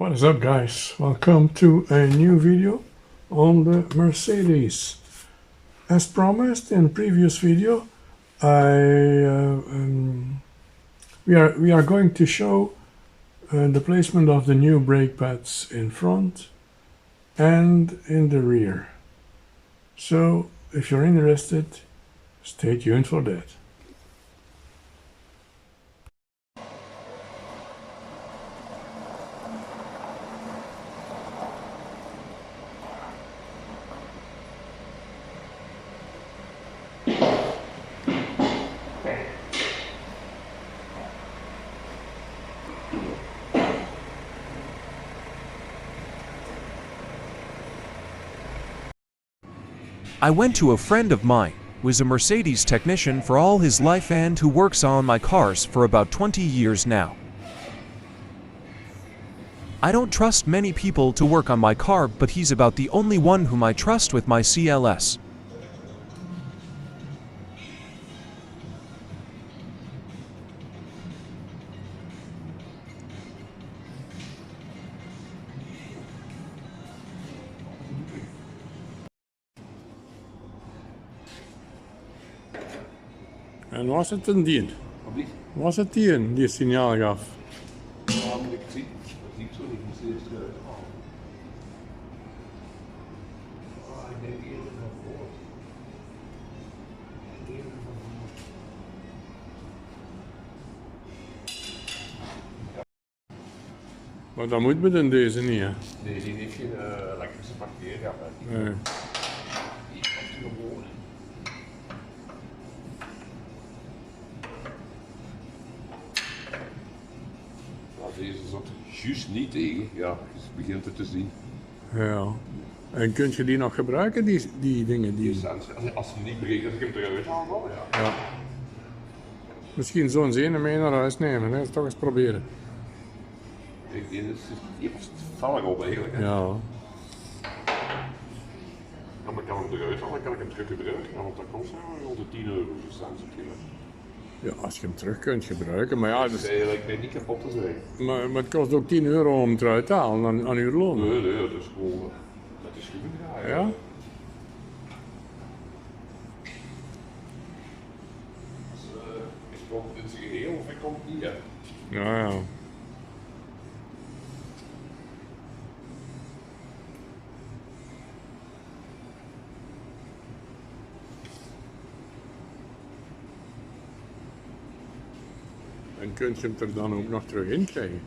What is up, guys? Welcome to a new video on the Mercedes. As promised in previous video, we are going to show the placement of the new brake pads in front and in the rear. So if you're interested, stay tuned for that. I went to a friend of mine, who is a Mercedes technician for all his life and who works on my cars for about 20 years now. I don't trust many people to work on my car, but he's about the only one whom I trust with my CLS. En was het een dien? Was het die signaal gaf? Ja, moet ik het zien? Dat zie ik zo niet, ik moest het eerst eruit halen. Ik denk eerder van voor. Maar dat moet met deze niet, hè? Nee, die heeft geen elektrische parkeergang. Nee. Die heeft gewoon. Deze zat juist niet tegen, ja, je begint het te zien. Ja. En kun je die nog gebruiken, die dingen? Die sensor, als je niet breekt, als ik hem eruit haal, wel, ja. Ja. Misschien zo'n zenen mee naar huis nemen, hè? Toch eens proberen. Ik denk dat die was vallig op eigenlijk. Hè. Ja. Ja, maar ik kan hem eruit halen, kan ik hem terug gebruiken, want dat kost rond de 10 euro de sensor. Ja, als je hem terug kunt gebruiken, maar ja, dus, Ik ben niet kapot te zijn. maar het kost ook 10 euro om het eruit te halen aan uw loon. Nee, dat is gewoon, dat is goed. Ja? Is het komt in zijn geheel of ik kom niet, hè? Ja, ja. En kun je hem er dan ook nog terug in krijgen?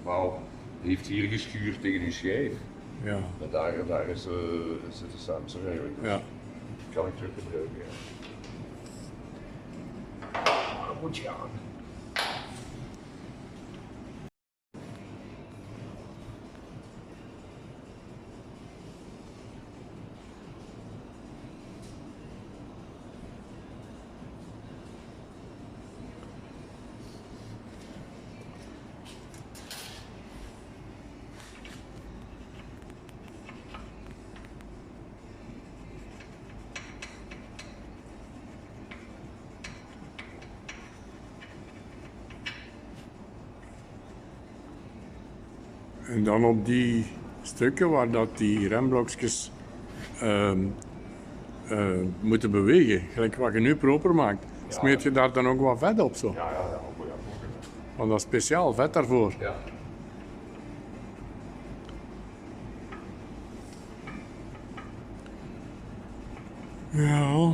Wel, heeft hier geschuurd tegen die schijf. Ja. En daar is de sensor eigenlijk. Dus Ja. kan ik terug gebruiken. Ja. Dat moet je aan. En dan op die stukken waar dat die remblokjes moeten bewegen, gelijk wat je nu proper maakt, smeert je daar dan ook wat vet op zo? Ja. Want dat is speciaal vet daarvoor. Ja. Ja.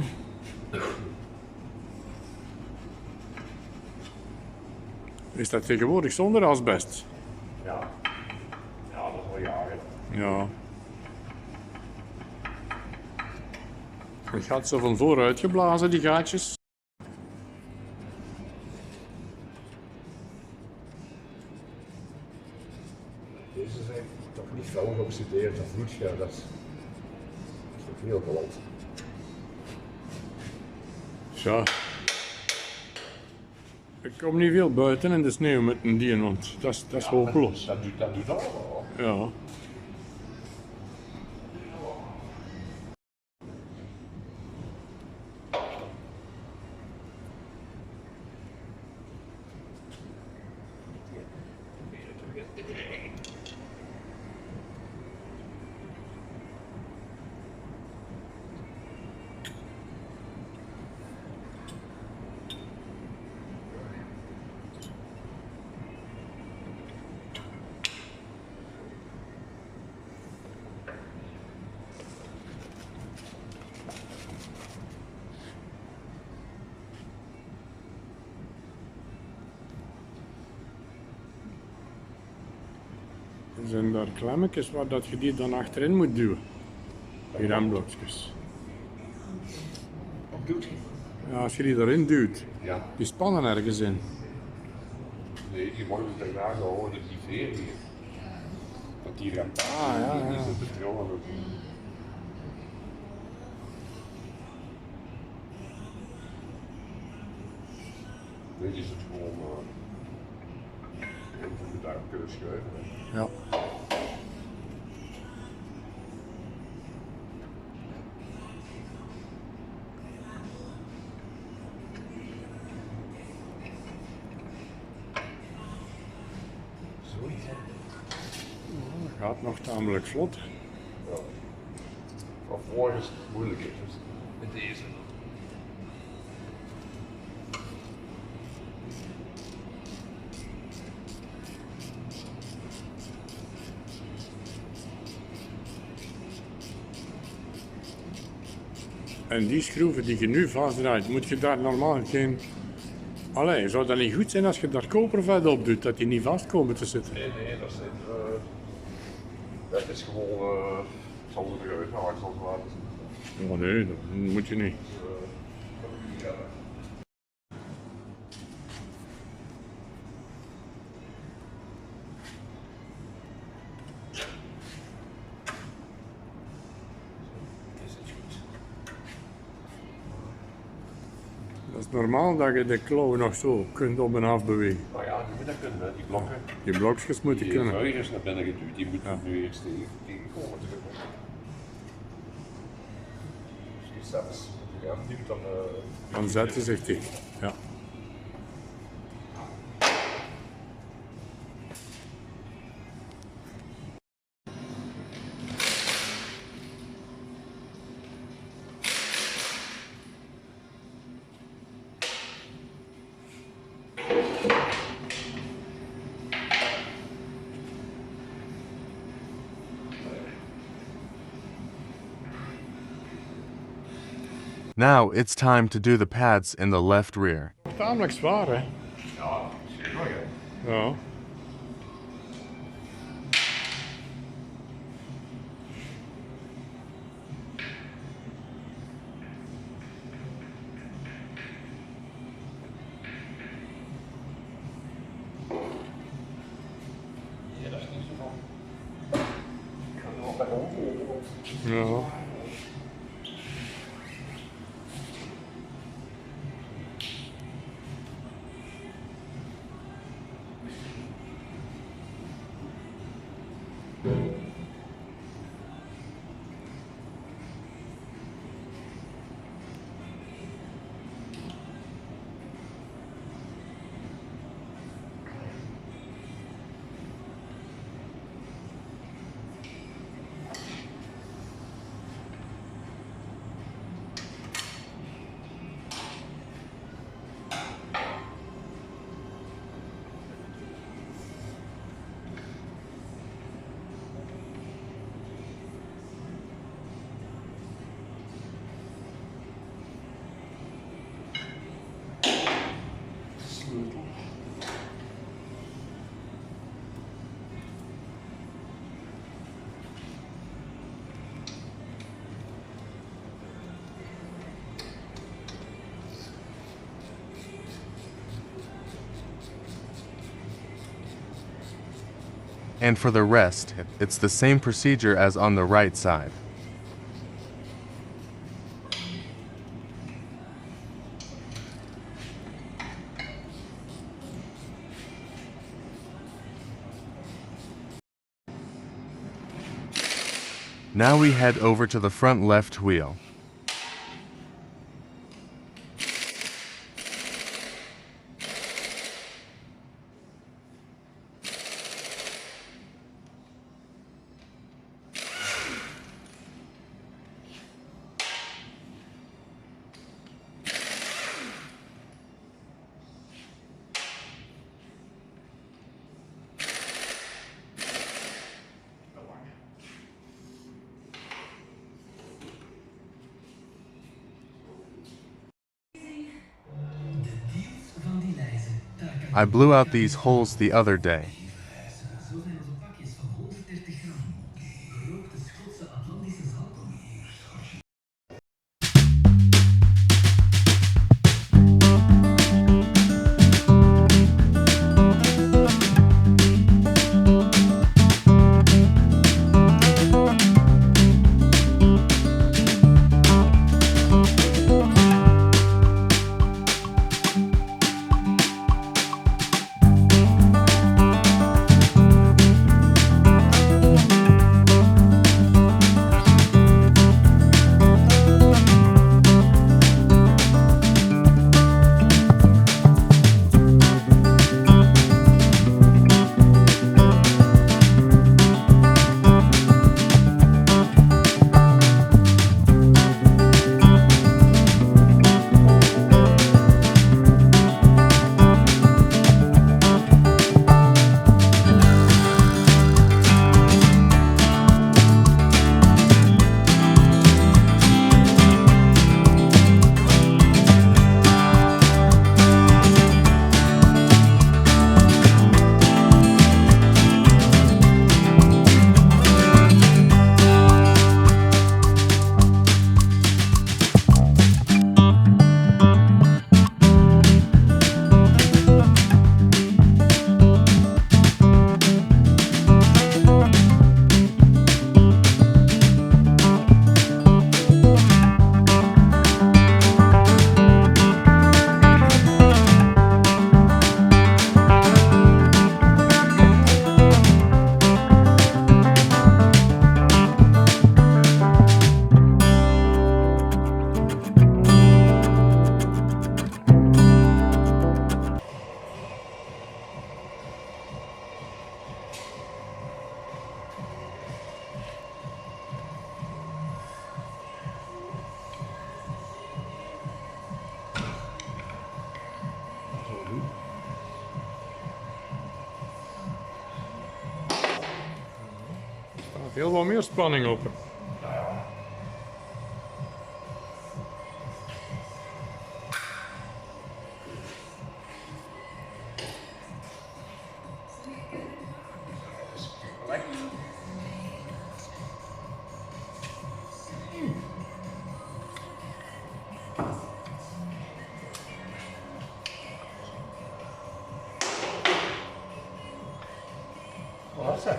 Is dat tegenwoordig zonder asbest? Ja. Ja, dat is al jaren. Ja. Het gaat zo van vooruit geblazen, die gaatjes. Deze zijn toch niet fel geoxideerd of vloedscherp, dat is toch heel glad. Ja. Ik kom niet veel buiten in de sneeuw met een dien, want dat is hopeloos. Dat doet allemaal. Ja. zijn daar klemmetjes waar dat je die dan achterin moet duwen. Die remblokjes. Wat doet hij? Ja, als je die erin duwt, Ja. die spannen ergens in. Nee, die worden daarna gehouden, die veer hier. Dat die rem. Ja. Die zit betrokken ook. Dit is het gewoon. Even daar kunnen schuiven. Ja. Zoiets, hè? Dat gaat nog tamelijk vlot. Ja. Van voor is het moeilijker, dus met deze. En die schroeven die je nu vastdraait, moet je daar normaal geen... Allee, zou dat niet goed zijn als je daar kopervet op doet, dat die niet vast komen te zitten? Nee, dat is niet. Dat is gewoon. Ik zal het eruit halen, ik zal het laten zien. Oh nee, dat moet je niet. Dat is normaal dat je de klauw nog zo kunt op en af bewegen. Nou ja, die moet dat kunnen, hè. Die blokken. Die blokjes moeten Die kunnen. vuigers naar binnen geduwd, die moeten nu eerst tegenkomen. Dus die zelfs, ja, die moet dan. Dan zetten zich die. Ja. Now it's time to do the pads in the left rear. Tamelijk zwaar, hè? Ja, zeker, hè. Ja. Ja, dat is niet zo van. Ik ga er nog bij omvolgen. Ja. And for the rest, it's the same procedure as on the right side. Now we head over to the front left wheel. I blew out these holes the other day. Heel wat meer spanning op. Wat is dat?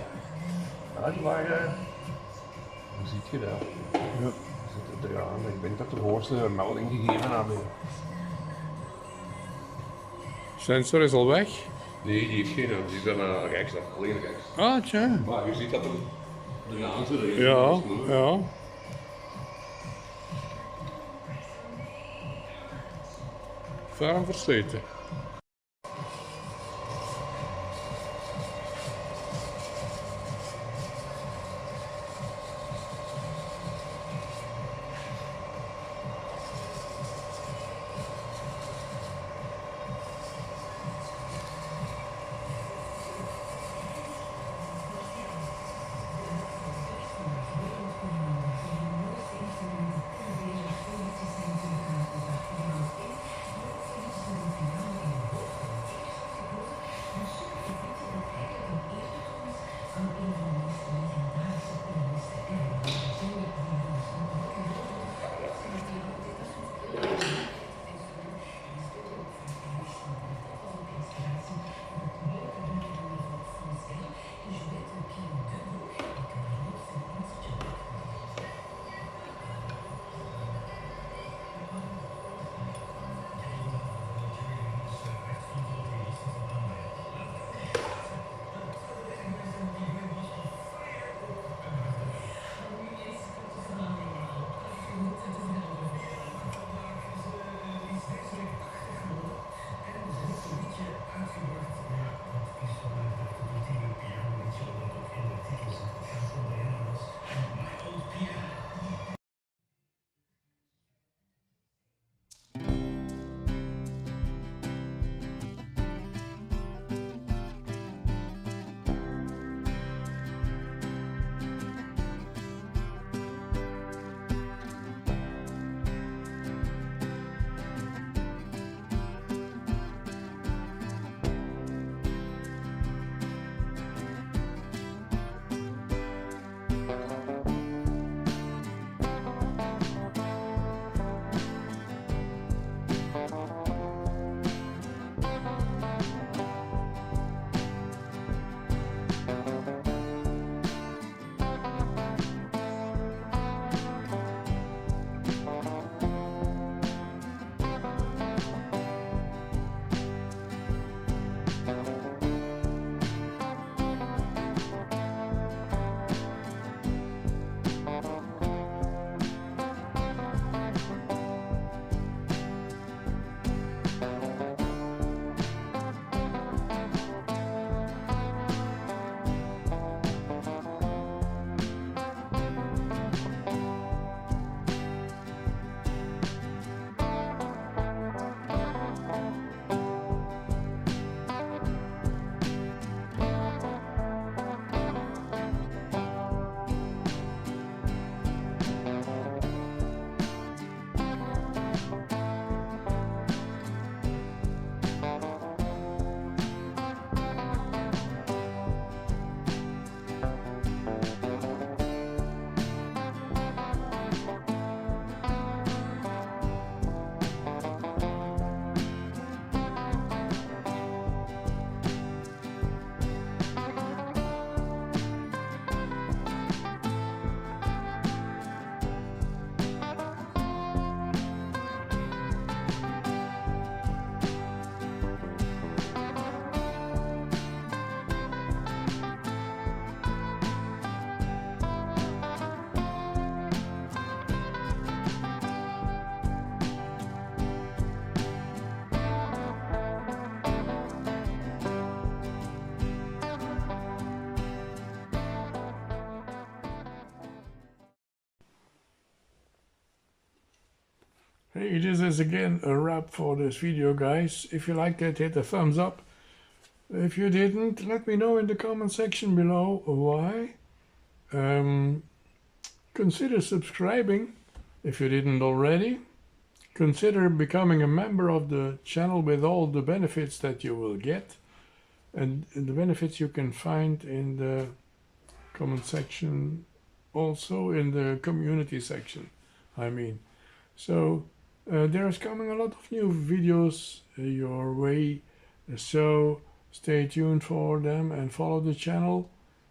Ja, die waren... Hoe ziet je dat? Ja. Zit er aan. Ik denk dat de voorste een melding gegeven hebben. Sensor is al weg. Nee, die heeft geen. Die is dan rechts, alleen rechts. Ah, tja. Maar je ziet dat er eraan zit. Ja, ja. Ferm versleten. Hey, this is again a wrap for this video, guys. If you liked it, hit a thumbs up. If you didn't, let me know in the comment section below why. Consider subscribing if you didn't already. Consider becoming a member of the channel with all the benefits that you will get, and the benefits you can find in the comment section, also in the community section, I mean. So there's coming a lot of new videos your way, so stay tuned for them and follow the channel.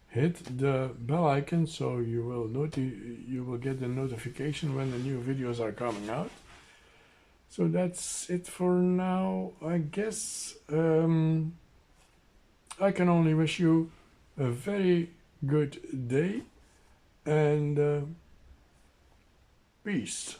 Hit the bell icon so you will get the notification when the new videos are coming out. So that's it for now, I guess. I can only wish you a very good day and peace.